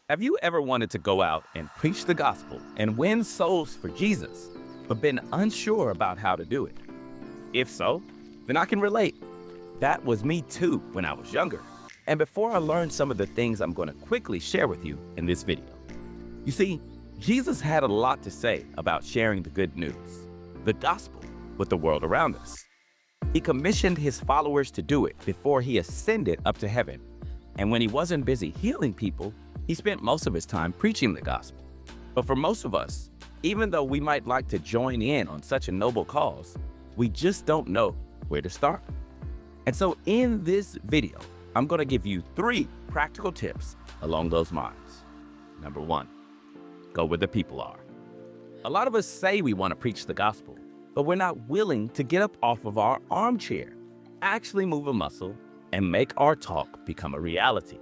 Have you ever wanted to go out and preach the gospel and win souls for Jesus, but been unsure about how to do it? If so, then I can relate. That was me too when I was younger. And before I learned some of the things I'm going to quickly share with you in this video. You see, Jesus had a lot to say about sharing the good news, the gospel, with the world around us. He commissioned his followers to do it before he ascended up to heaven. And when he wasn't busy healing people, he spent most of his time preaching the gospel. But for most of us, even though we might like to join in on such a noble cause, we just don't know where to start. And so in this video, I'm going to give you 3 practical tips along those lines. Number 1, go where the people are. A lot of us say we want to preach the gospel, but we're not willing to get up off of our armchair, actually move a muscle, and make our talk become a reality.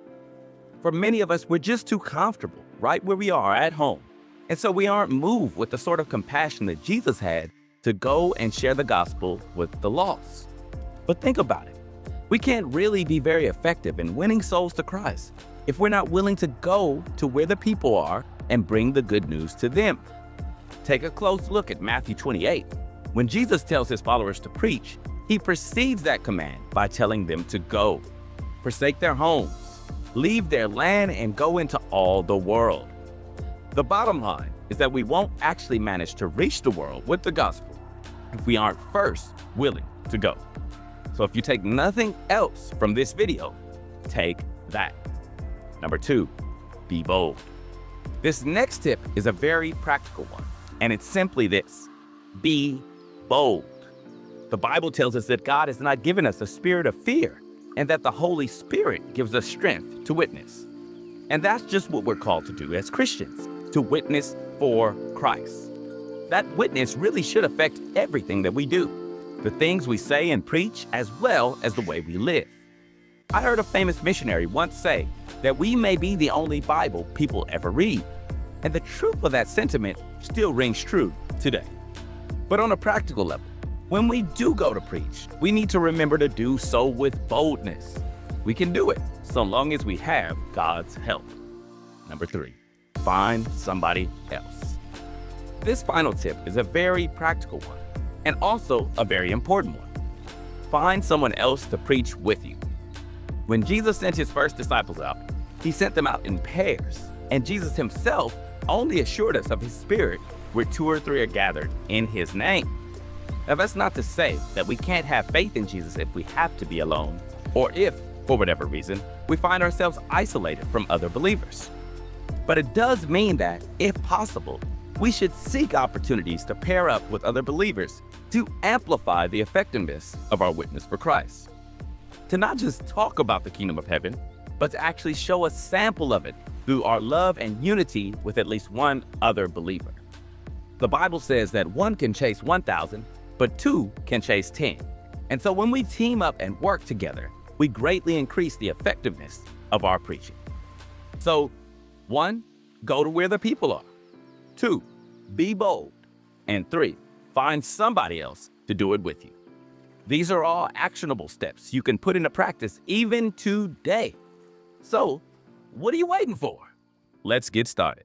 For many of us, we're just too comfortable right where we are at home. And so we aren't moved with the sort of compassion that Jesus had to go and share the gospel with the lost. But think about it. We can't really be very effective in winning souls to Christ if we're not willing to go to where the people are and bring the good news to them. Take a close look at Matthew 28. When Jesus tells his followers to preach, he precedes that command by telling them to go, forsake their homes, leave their land, and go into all the world. The bottom line is that we won't actually manage to reach the world with the gospel if we aren't first willing to go. So if you take nothing else from this video, take that. Number 2, be bold. This next tip is a very practical one, and it's simply this: be bold. The Bible tells us that God has not given us a spirit of fear, and that the Holy Spirit gives us strength to witness. And that's just what we're called to do as Christians, to witness for Christ. That witness really should affect everything that we do, the things we say and preach, as well as the way we live. I heard a famous missionary once say that we may be the only Bible people ever read, and the truth of that sentiment still rings true today. But on a practical level, when we do go to preach, we need to remember to do so with boldness. We can do it so long as we have God's help. Number 3, find somebody else. This final tip is a very practical one and also a very important one. Find someone else to preach with you. When Jesus sent his first disciples out, he sent them out in pairs, and Jesus himself only assured us of his Spirit where 2 or 3 are gathered in his name. Now, that's not to say that we can't have faith in Jesus if we have to be alone, or if, for whatever reason, we find ourselves isolated from other believers. But it does mean that, if possible, we should seek opportunities to pair up with other believers to amplify the effectiveness of our witness for Christ. To not just talk about the kingdom of heaven, but to actually show a sample of it through our love and unity with at least one other believer. The Bible says that 1 can chase 1,000, but 2 can chase 10. And so when we team up and work together, we greatly increase the effectiveness of our preaching. So 1, go to where the people are. 2, be bold. And 3, find somebody else to do it with you. These are all actionable steps you can put into practice even today. So what are you waiting for? Let's get started.